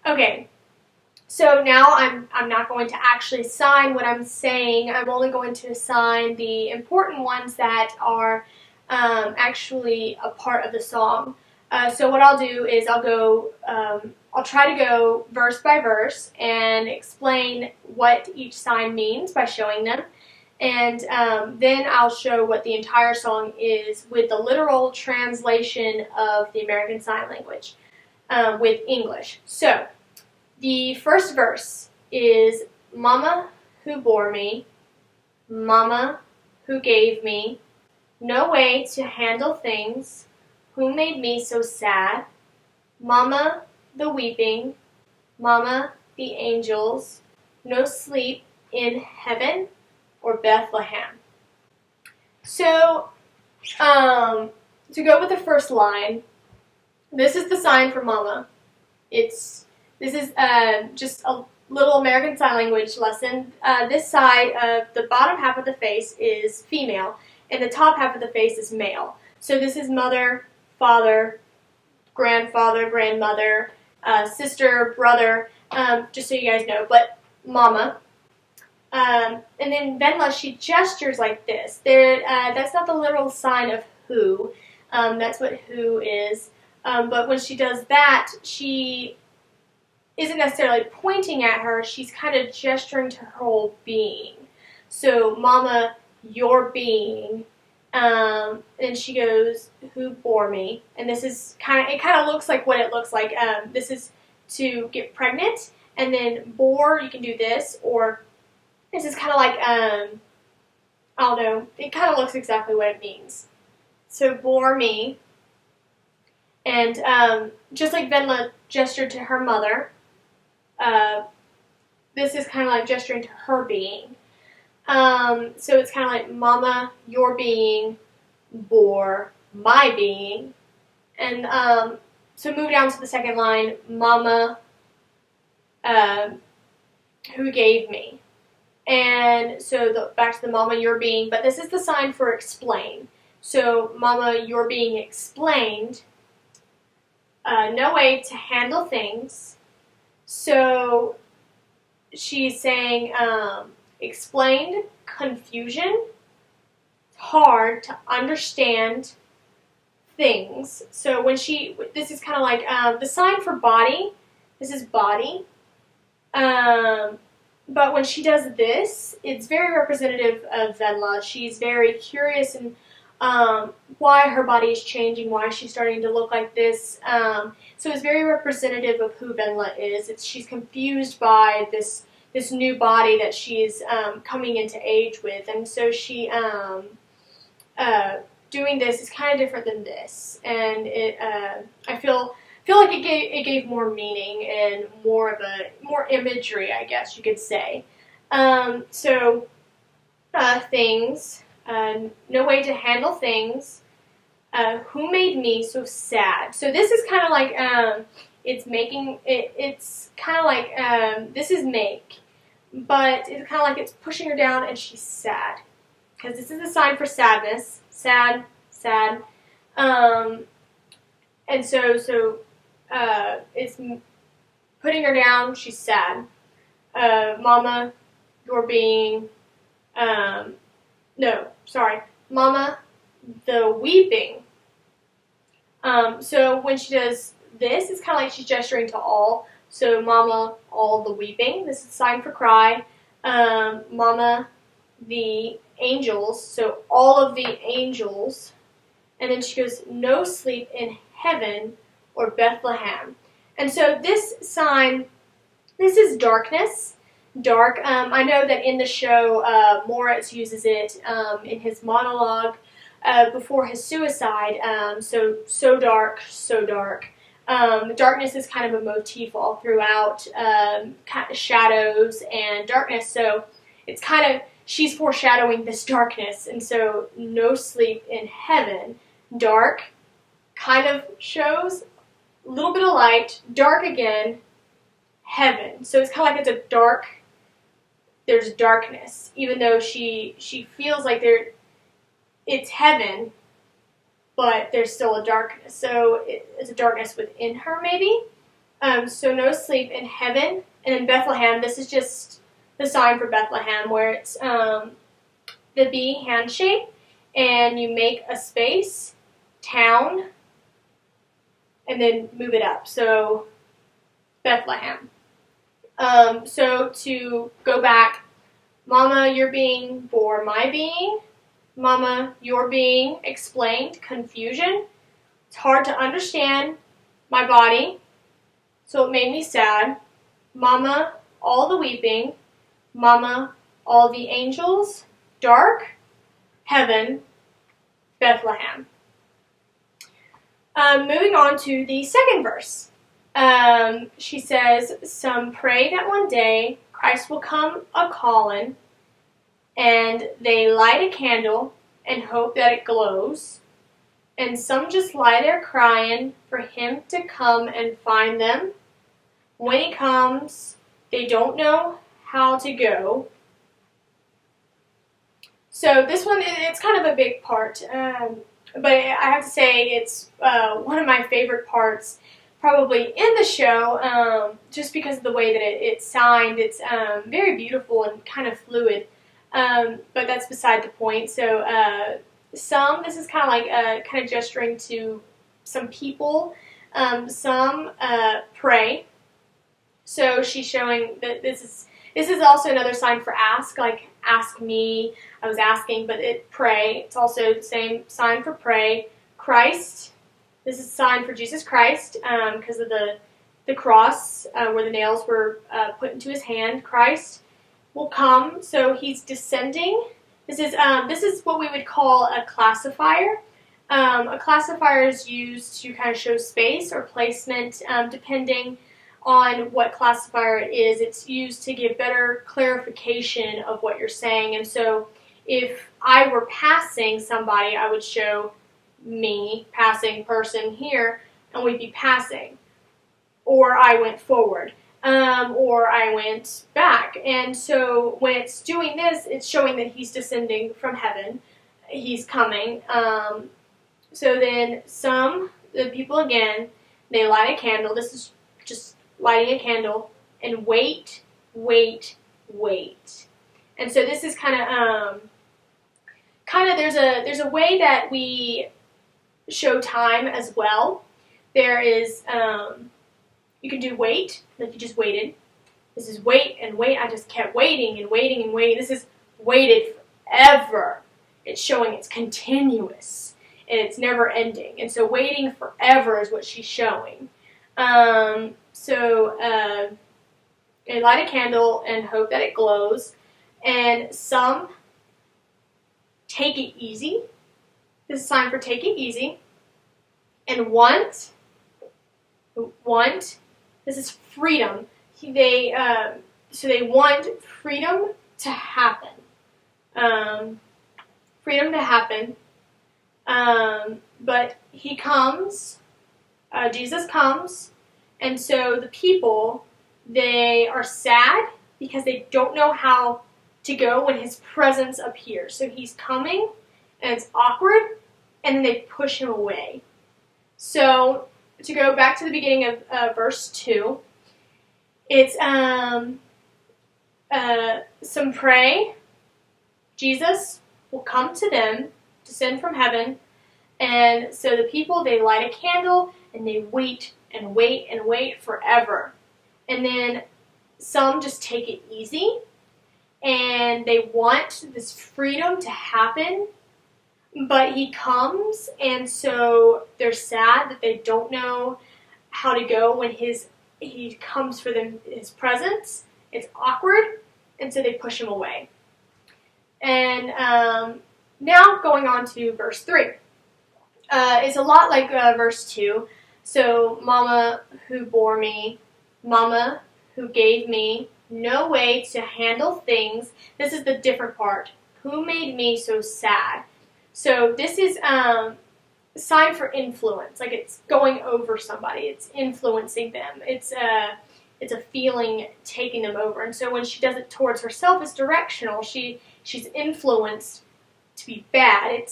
Okay, so now I'm not going to actually assign what I'm saying. I'm only going to assign the important ones that are actually a part of the song. So what I'll do is I'll try to go verse by verse and explain what each sign means by showing them. And then I'll show what the entire song is with the literal translation of the American Sign Language with English. So the first verse is Mama who bore me, Mama who gave me, no way to handle things, who made me so sad, Mama the weeping, Mama the angels, no sleep in heaven or Bethlehem. So, to go with the first line, this is the sign for Mama. This is just a little American Sign Language lesson. This side of the bottom half of the face is female, and the top half of the face is male. So this is mother, father, grandfather, grandmother, sister, brother, just so you guys know, but Mama. And then Venla, she gestures like this. That's not the literal sign of who. That's what who is. But when she does that, she isn't necessarily pointing at her. She's kind of gesturing to her whole being. So, Mama, your being. And she goes, who bore me? And this is it kind of looks like what it looks like. This is to get pregnant. And then bore, you can do this, or this is kind of like, I don't know, it kind of looks exactly what it means. So, bore me. And just like Venla gestured to her mother, this is kind of like gesturing to her being. So it's kind of like Mama, your being, bore my being. And so move down to the second line, Mama, who gave me. And so back to the Mama, your being, but this is the sign for explain. So Mama, your being explained, no way to handle things. So she's saying explained confusion, hard to understand things. So when this is kind of like the sign for body, this is body. But when she does this, it's very representative of Venla. She's very curious and why her body is changing, why she's starting to look like this. So it's very representative of who Venla is. She's confused by this new body that she's coming into age with, and so she doing this is kind of different than this, and I feel like it gave more meaning and more imagery, I guess you could say. Things. No way to handle things. Who made me so sad? So this is kind of like it's making it. It's kind of like this is make, but it's kind of like it's pushing her down, and she's sad because this is a sign for sadness. Sad, sad, and so it's putting her down. She's sad. Mama, your being. No, sorry. Mama, the weeping. So when she does this, it's kind of like she's gesturing to all. So Mama, all the weeping. This is a sign for cry. Mama, the angels. So all of the angels. And then she goes, no sleep in heaven or Bethlehem. And so this sign, this is darkness. Dark. I know that in the show, Moritz uses it in his monologue before his suicide. So dark, so dark. Darkness is kind of a motif all throughout, kind of shadows and darkness. So it's kind of, she's foreshadowing this darkness. And so no sleep in heaven. Dark kind of shows a little bit of light. Dark again. Heaven. So it's kind of like it's a dark, there's darkness, even though she feels like it's heaven, but there's still a darkness. So it's a darkness within her, maybe. So no sleep in heaven. And in Bethlehem, this is just the sign for Bethlehem, where it's the B hand shape, and you make a space, town, and then move it up. So Bethlehem. So to go back, Mama, you're being, bore my being. Mama, you're being, explained, confusion. It's hard to understand my body, so it made me sad. Mama, all the weeping. Mama, all the angels. Dark, heaven, Bethlehem. Moving on to the second verse. She says, some pray that one day Christ will come a-callin', and they light a candle and hope that it glows. And some just lie there crying for him to come and find them. When he comes, they don't know how to go. So this one, it's kind of a big part. But I have to say it's one of my favorite parts probably in the show, just because of the way that it's signed. It's very beautiful and kind of fluid. But that's beside the point. So this is kind of like kind of gesturing to some people. Some pray. So she's showing that this is also another sign for ask, like ask me. I was asking, but pray. It's also the same sign for pray. Christ. This is a sign for Jesus Christ because of the cross where the nails were put into his hand. Christ will come, so he's descending. This is what we would call a classifier. A classifier is used to kind of show space or placement, depending on what classifier it is. It's used to give better clarification of what you're saying. And so if I were passing somebody, I would show me, passing person here, and we'd be passing. Or I went forward. Or I went back. And so when it's doing this, it's showing that he's descending from heaven. He's coming. So then the people again, they light a candle. This is just lighting a candle and wait. And so this is kind of there's a way that we show time as well. There is you can do wait, like you just waited. This is wait and wait. I just kept waiting and waiting and waiting. This is waited forever. It's showing it's continuous and it's never ending. And so waiting forever is what she's showing. They light a candle and hope that it glows. And some take it easy. This is a sign for take it easy. And want. This is freedom. They want freedom to happen. But he comes. Jesus comes, and so the people, they are sad because they don't know how to go when his presence appears. So he's coming, and it's awkward, and then they push him away. So to go back to the beginning of verse 2, it's some pray. Jesus will come to them, descend from heaven, and so the people, they light a candle, and they wait and wait and wait forever. And then some just take it easy, and they want this freedom to happen, but he comes, and so they're sad that they don't know how to go when he comes for them, his presence. It's awkward, and so they push him away. And now going on to verse 3. It's a lot like verse 2. So, Mama who bore me, Mama who gave me no way to handle things. This is the different part. Who made me so sad? So this is a sign for influence. Like it's going over somebody. It's influencing them. It's a feeling taking them over. And so when she does it towards herself, it's directional. She's influenced to be bad.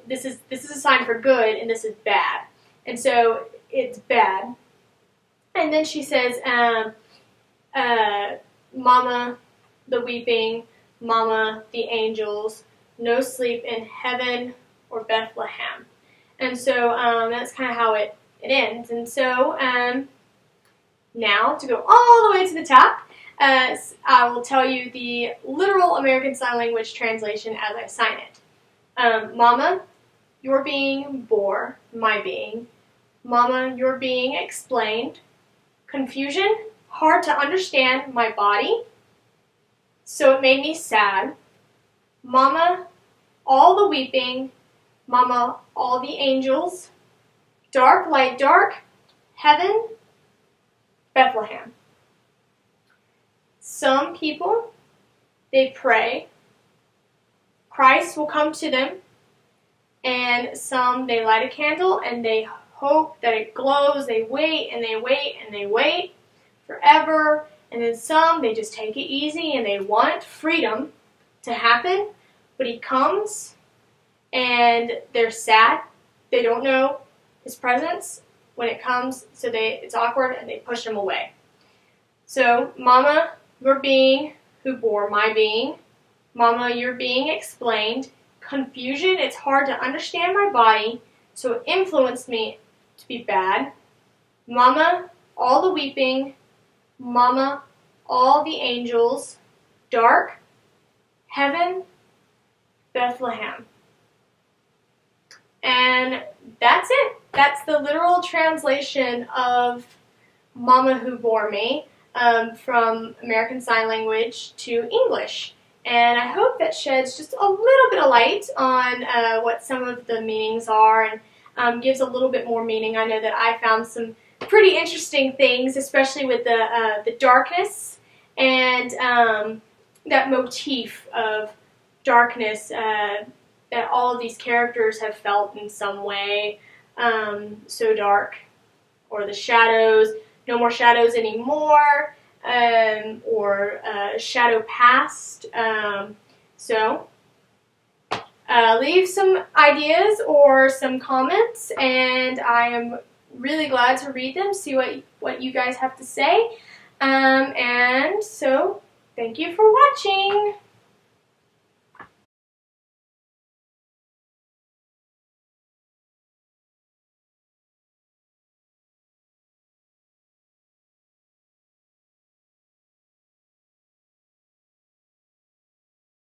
This is a sign for good, and this is bad. And so it's bad. And then she says, Mama, the weeping, Mama, the angels, no sleep in heaven or Bethlehem. And so that's kind of how it ends. And so now, to go all the way to the top, I will tell you the literal American Sign Language translation as I sign it. Mama, your being bore my being. Mama, your being explained. Confusion, hard to understand my body, so it made me sad. Mama, all the weeping. Mama, all the angels. Dark, light, dark. Heaven, Bethlehem. Some people, they pray. Christ will come to them. And some, they light a candle and they hope that it glows. They wait and they wait and they wait forever. And then some, they just take it easy and they want freedom to happen. But he comes and they're sad. They don't know his presence when it comes, so it's awkward and they push him away. So, Mama, your being who bore my being. Mama, your being explained. Confusion, it's hard to understand my body, so it influenced me to be bad. Mama, all the weeping. Mama, all the angels. Dark, heaven, Bethlehem. And that's it. That's the literal translation of Mama Who Bore Me from American Sign Language to English. And I hope that sheds just a little bit of light on what some of the meanings are and gives a little bit more meaning. I know that I found some pretty interesting things, especially with the darkness and that motif of darkness that all of these characters have felt in some way. So dark, or the shadows, no more shadows anymore, or shadow past. So leave some ideas or some comments, and I am really glad to read them, see what you guys have to say. And so thank you for watching.